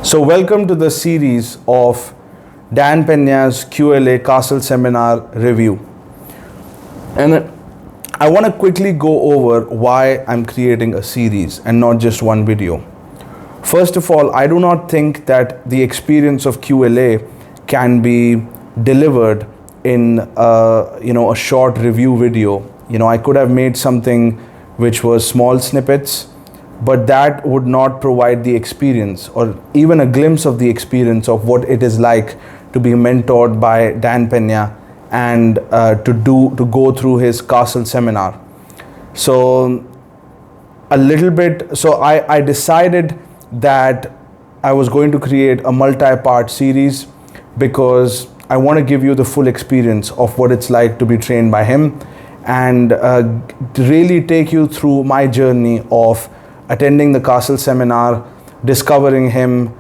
So welcome to the series of Dan Pena's QLA Castle Seminar review. And I want to quickly go over why I'm creating a series and not just one video. First of all, I do not think that the experience of QLA can be delivered in a short review video. I could have made something which was small snippets, but that would not provide the experience or even a glimpse of the experience of what it is like to be mentored by Dan Pena and to go through his Castle Seminar. So I decided that I was going to create a multi-part series because I want to give you the full experience of what it's like to be trained by him and to really take you through my journey of attending the Castle Seminar, discovering him,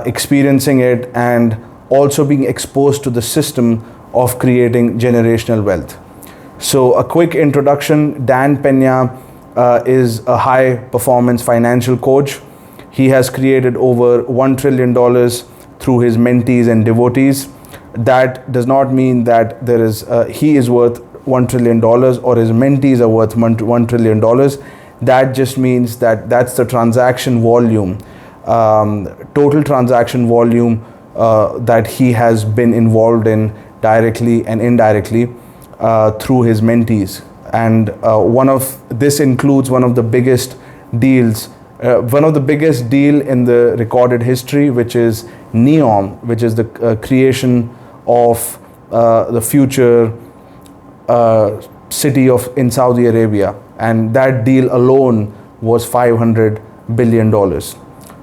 experiencing it, and also being exposed to the system of creating generational wealth. So a quick introduction: Dan Pena is a high performance financial coach. He has created over $1 trillion through his mentees and devotees. That does not mean that he is worth $1 trillion or his mentees are worth $1 trillion. That just means that that's the transaction volume, total transaction volume that he has been involved in directly and indirectly through his mentees. And this includes one of the biggest deals, deal in the recorded history, which is NEOM, which is the creation of the future city in Saudi Arabia. And that deal alone was $500 billion.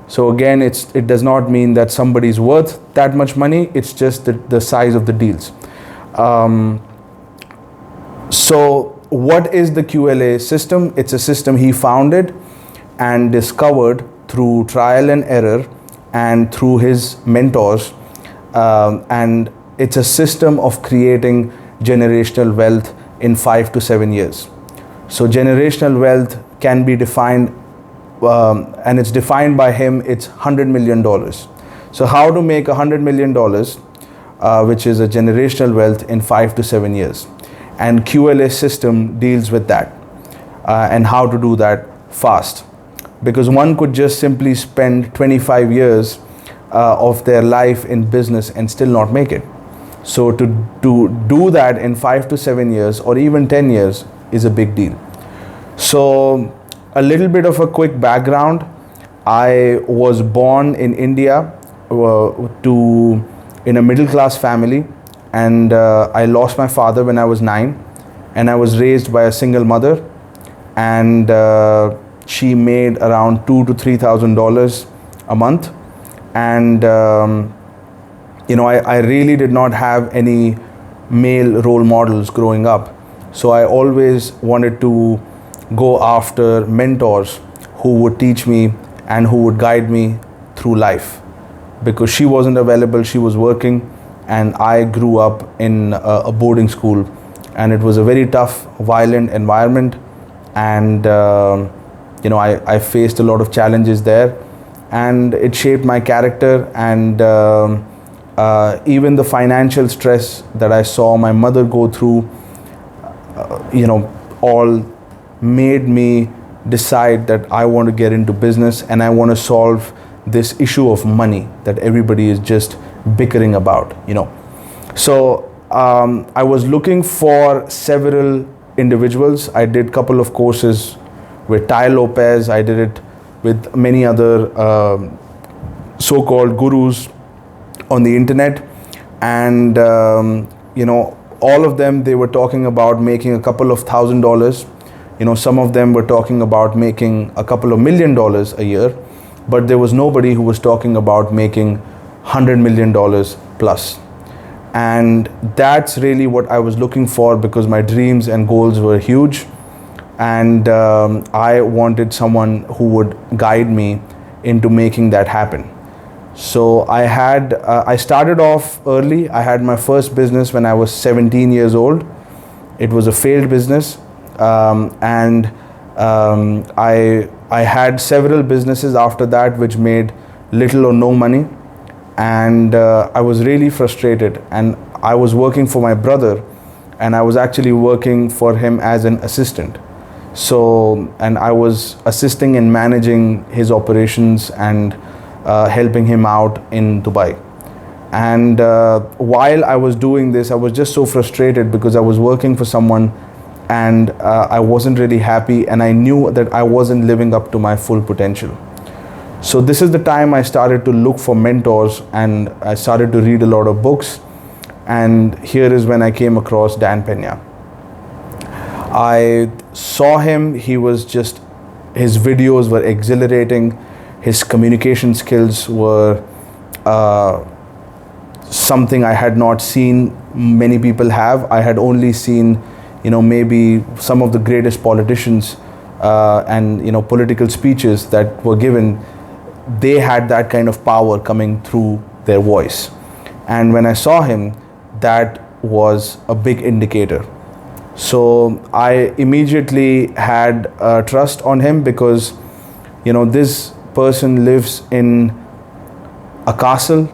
So again, it does not mean that somebody's worth that much money. It's just the size of the deals. So what is the QLA system? It's a system he founded and discovered through trial and error and through his mentors. And it's a system of creating generational wealth in 5 to 7 years. So generational wealth can be defined, and it's defined by him, it's $100 million. So how to make $100 million, which is a generational wealth in 5 to 7 years. And QLA system deals with that and how to do that fast. Because one could just simply spend 25 years of their life in business and still not make it. So to do that in 5 to 7 years or even 10 years is a big deal. So a little bit of a quick background. I was born in India in a middle class family, and I lost my father when I was 9, and I was raised by a single mother, and she made around $2,000 to $3,000 a month. And I really did not have any male role models growing up. So I always wanted to go after mentors who would teach me and who would guide me through life. Because she wasn't available, she was working, and I grew up in a boarding school. And it was a very tough, violent environment. And, I faced a lot of challenges there. And it shaped my character, and even the financial stress that I saw my mother go through, all made me decide that I want to get into business and I want to solve this issue of money that everybody is just bickering about, So I was looking for several individuals. I did a couple of courses with Ty Lopez. I did it with many other so-called gurus on the internet, and all of them, they were talking about making a couple of $1,000. Some of them were talking about making a couple of $1 million a year, but there was nobody who was talking about making $100 million plus. And that's really what I was looking for, because my dreams and goals were huge, and I wanted someone who would guide me into making that happen. So I started off early. I had my first business when I was 17 years old. It was a failed business, and I had several businesses after that which made little or no money, and I was really frustrated. And I was working for my brother, and I was actually working for him as an assistant. So, and I was assisting in managing his operations and helping him out in Dubai. And while I was doing this, I was just so frustrated because I was working for someone, and I wasn't really happy, and I knew that I wasn't living up to my full potential. So this is the time I started to look for mentors, and I started to read a lot of books. And here is when I came across Dan Pena. I saw him, his videos were exhilarating, his communication skills were something I had not seen many people have. I had only seen, maybe some of the greatest politicians and political speeches that were given. They had that kind of power coming through their voice. And when I saw him, that was a big indicator. So I immediately had trust on him, because this person lives in a castle.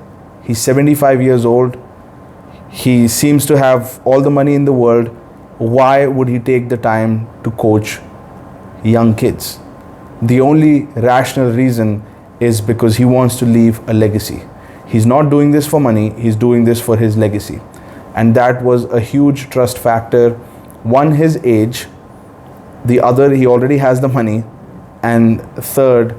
He's 75 years old. He seems to have all the money in the world. Why would he take the time to coach young kids? The only rational reason is because he wants to leave a legacy. He's not doing this for money, he's doing this for his legacy. And that was a huge trust factor. One, his age. The other, he already has the money. And third,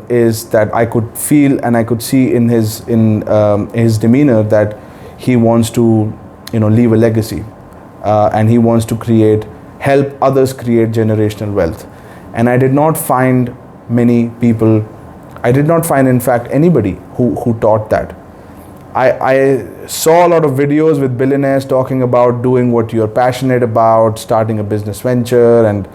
is that I could feel and I could see in his demeanor that he wants to leave a legacy, and he wants to help others create generational wealth. And I did not find many people, I did not find in fact anybody who taught that. I saw a lot of videos with billionaires talking about doing what you're passionate about, starting a business venture, and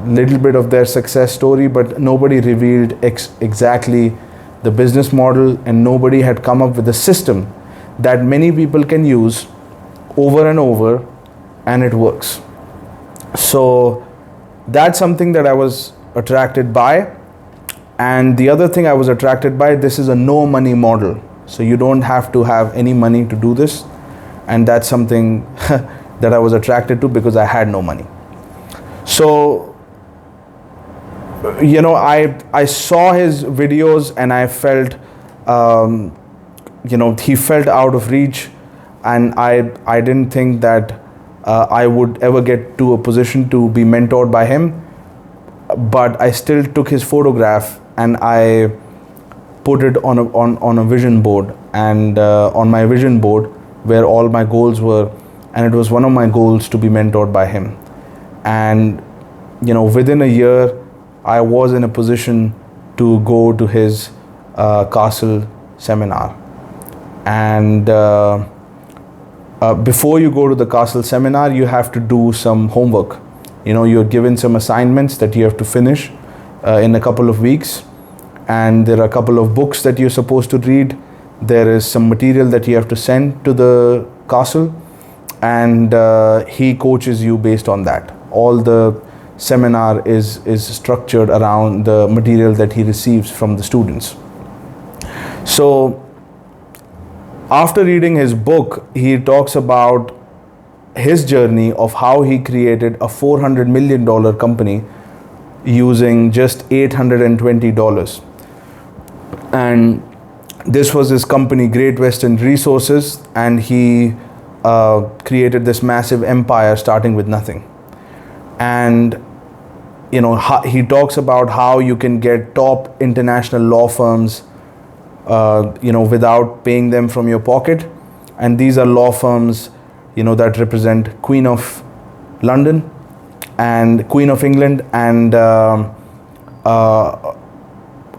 little bit of their success story, but nobody revealed exactly the business model, and nobody had come up with a system that many people can use over and over, and it works. So that's something that I was attracted by. And the other thing I was attracted by, this is a no money model. So you don't have to have any money to do this. And that's something that I was attracted to, because I had no money. So, I saw his videos, and I felt, he felt out of reach, and I didn't think that I would ever get to a position to be mentored by him. But I still took his photograph and I put it on a vision board, and on my vision board where all my goals were, and it was one of my goals to be mentored by him. And within a year I was in a position to go to his castle seminar. And before you go to the castle seminar, you have to do some homework. You're given some assignments that you have to finish in a couple of weeks, and there are a couple of books that you're supposed to read. There is some material that you have to send to the castle, and he coaches you based on that. All the seminar is structured around the material that he receives from the students. So after reading his book, he talks about his journey of how he created a $400 million company using just $820. And this was his company, Great Western Resources, and he created this massive empire starting with nothing. And he talks about how you can get top international law firms without paying them from your pocket. And these are law firms that represent Queen of London and Queen of England, and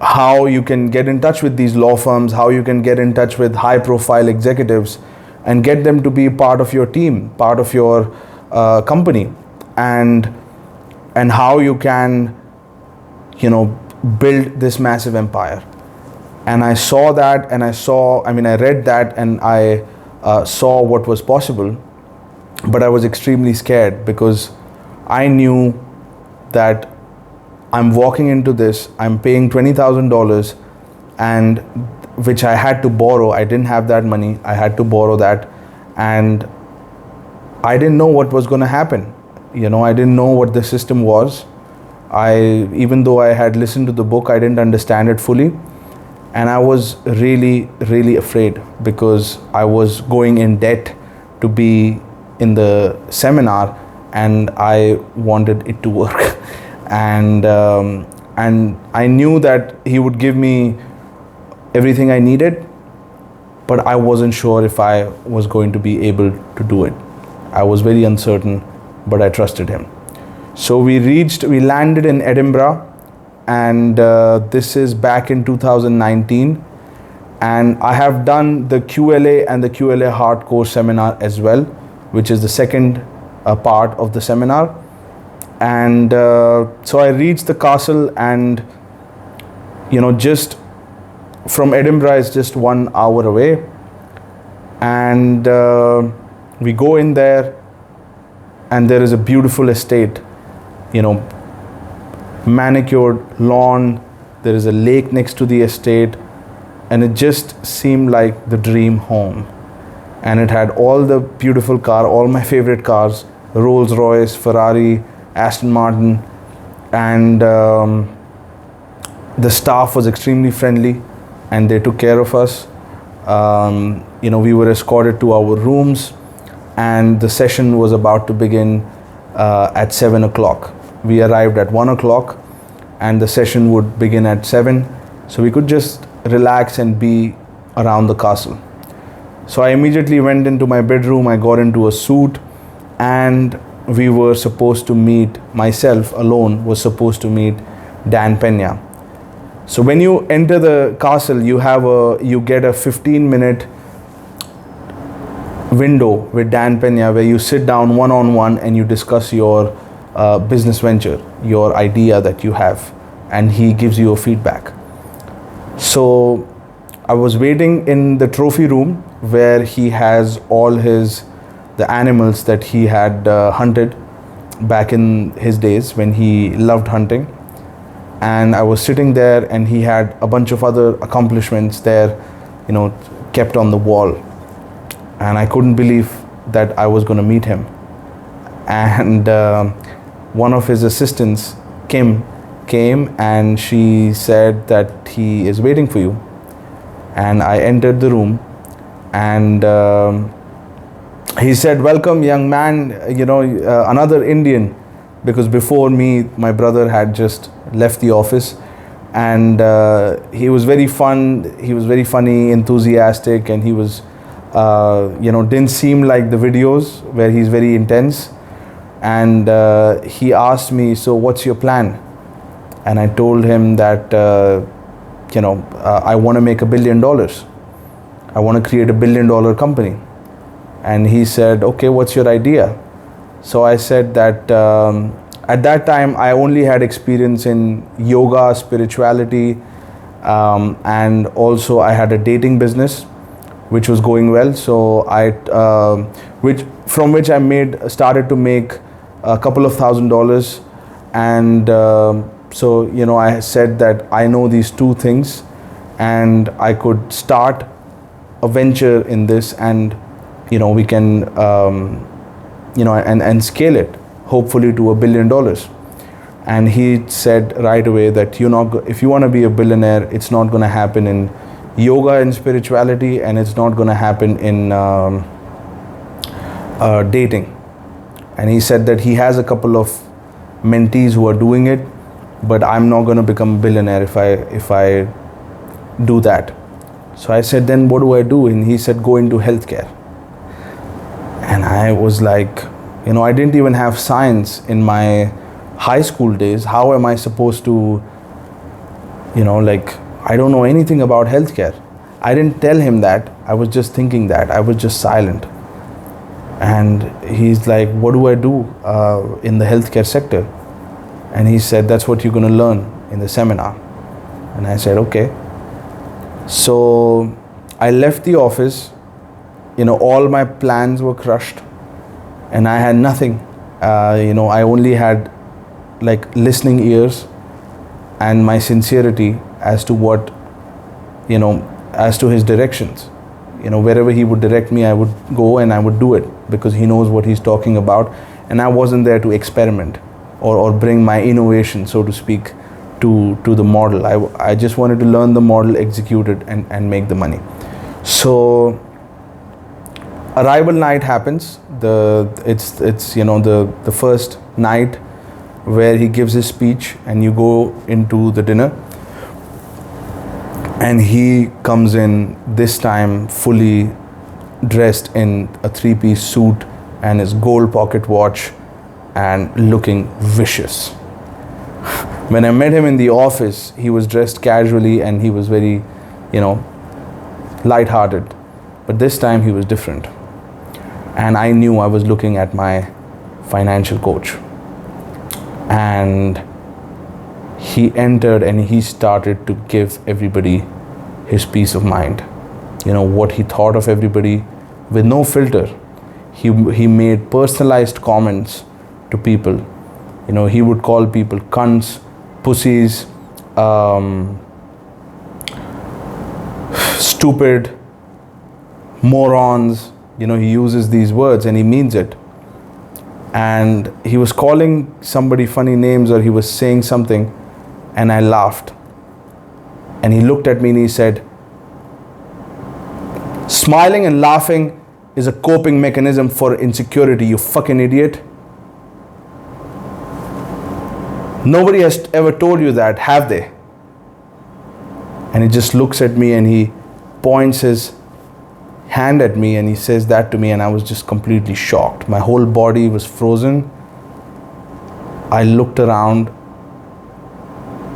how you can get in touch with these law firms, how you can get in touch with high profile executives and get them to be part of your team, part of your company, and how you can build this massive empire. And I saw that, and I read that, and I saw what was possible, but I was extremely scared, because I knew that I'm walking into this, I'm paying $20,000, and which I had to borrow. I didn't have that money. I had to borrow that, and I didn't know what was going to happen. I didn't know what the system was. Even though I had listened to the book, I didn't understand it fully. And I was really, really afraid because I was going in debt to be in the seminar, and I wanted it to work. And I knew that he would give me everything I needed, but I wasn't sure if I was going to be able to do it. I was very uncertain, but I trusted him. So we landed in Edinburgh, and this is back in 2019. And I have done the QLA and the QLA Hardcore seminar as well, which is the second part of the seminar. And so I reached the castle, and just from Edinburgh is just 1 hour away. And we go in there, and there is a beautiful estate, manicured lawn. There is a lake next to the estate, and it just seemed like the dream home. And it had all the beautiful all my favorite cars, Rolls Royce, Ferrari, Aston Martin, and the staff was extremely friendly, and they took care of us. We were escorted to our rooms, and the session was about to begin at 7 o'clock. We arrived at 1 o'clock, and the session would begin at 7, so we could just relax and be around the castle. So I immediately went into my bedroom. I got into a suit, and we were supposed to meet, myself alone was supposed to meet Dan Pena. So when you enter the castle, you get a 15-minute window with Dan Pena where you sit down one-on-one and you discuss your business venture, your idea that you have, and he gives you a feedback. So I was waiting in the trophy room where he has all the animals that he had hunted back in his days when he loved hunting. And I was sitting there, and he had a bunch of other accomplishments there, kept on the wall. And I couldn't believe that I was going to meet him. And one of his assistants, Kim, came, and she said that he is waiting for you. And I entered the room, and he said, "Welcome, young man, another Indian," because before me, my brother had just left the office. And he was very very funny, enthusiastic, and he was didn't seem like the videos where he's very intense. And he asked me, "So what's your plan?" And I told him that I want to make $1 billion. I want to create $1 billion company. And he said, "Okay, what's your idea?" So I said that at that time I only had experience in yoga, spirituality, and also I had a dating business which was going well. So from which I started to make a couple of $1,000s. And so I said that I know these two things, and I could start a venture in this, and we can and scale it hopefully to $1 billion. And he said right away that if you want to be a billionaire, it's not going to happen in yoga and spirituality, and it's not going to happen in dating. And he said that he has a couple of mentees who are doing it, but I'm not going to become a billionaire if I do that. So I said, "Then what do I do?" And he said, "Go into healthcare." And I was like, I didn't even have science in my high school days. How am I supposed to, I don't know anything about healthcare. I didn't tell him that. I was just thinking that. I was just silent. And he's like, "What do I do in the healthcare sector?" And he said, "That's what you're going to learn in the seminar." And I said, "Okay." So I left the office. All my plans were crushed, and I had nothing. I only had listening ears and my sincerity as to what as to his directions. Wherever he would direct me, I would go and I would do it, because he knows what he's talking about. And I wasn't there to experiment or bring my innovation, so to speak, to the model. I just wanted to learn the model, execute it, and make the money. So arrival night happens. It's the first night where he gives his speech, and you go into the dinner, and he comes in this time fully dressed in a 3-piece suit and his gold pocket watch and looking vicious. When I met him in the office, he was dressed casually and he was very, light-hearted. But this time he was different. And I knew I was looking at my financial coach. And he entered and he started to give everybody his peace of mind. What he thought of everybody with no filter. He made personalized comments to people. He would call people cunts, pussies, stupid, morons. He uses these words and he means it. And he was calling somebody funny names, or he was saying something, and I laughed. And he looked at me and he said, "Smiling and laughing is a coping mechanism for insecurity, you fucking idiot. Nobody has ever told you that, have they?" And he just looks at me and he points his hand at me and he says that to me, and I was just completely shocked. My whole body was frozen. I looked around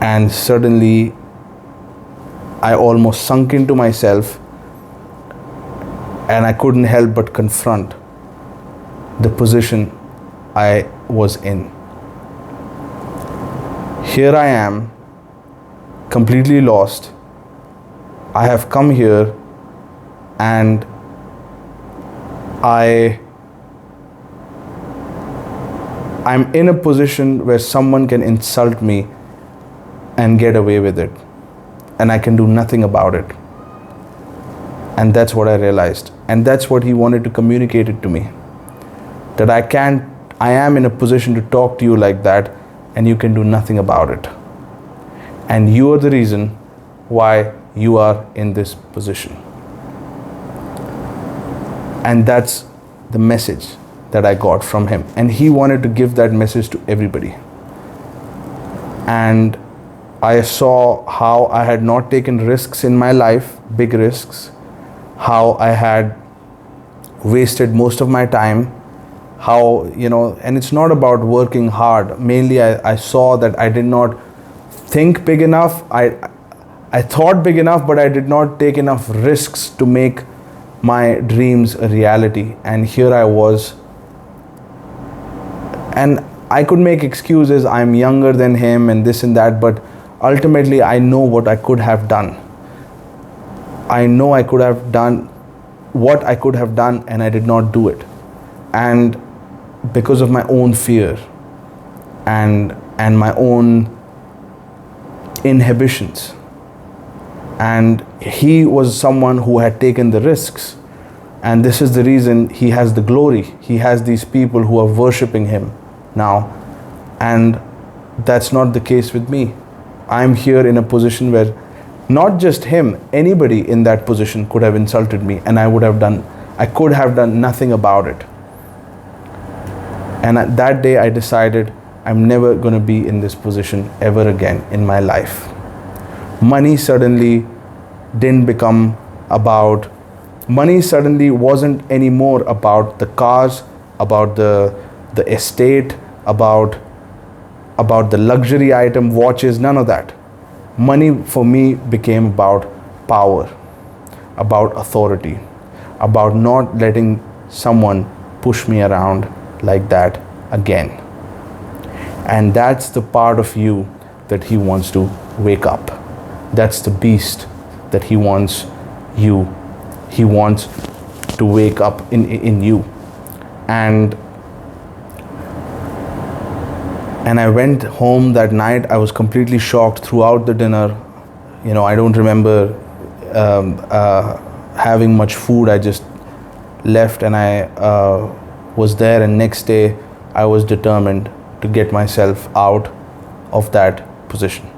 and suddenly I almost sunk into myself, and I couldn't help but confront the position I was in. Here I am, completely lost. I have come here and I'm in a position where someone can insult me and get away with it, and I can do nothing about it. And that's what I realized, and that's what he wanted to communicate it to me, that I am in a position to talk to you like that, and you can do nothing about it, and you are the reason why you are in this position. And that's the message that I got from him, and he wanted to give that message to everybody. And I saw how I had not taken risks in my life, big risks, how I had wasted most of my time, how, and it's not about working hard. Mainly I saw that I did not think big enough. I thought big enough, but I did not take enough risks to make my dreams a reality. And here I was, and I could make excuses, I'm younger than him and this and that, but ultimately I know what I could have done. I know I could have done what I could have done, and I did not do it. And because of my own fear and my own inhibitions. And he was someone who had taken the risks, and this is the reason he has the glory. He has these people who are worshipping him now, and that's not the case with me. I'm here in a position where not just him, anybody in that position could have insulted me, and I could have done nothing about it. And that day I decided I'm never going to be in this position ever again in my life. Money suddenly wasn't anymore about the cars, about the estate, about the luxury item, watches, none of that. Money for me became about power, about authority, about not letting someone push me around like that again. And that's the part of you that he wants to wake up. That's the beast that he wants to wake up in you. And I went home that night. I was completely shocked throughout the dinner. I don't remember having much food, I just left, and I was there, and next day I was determined to get myself out of that position.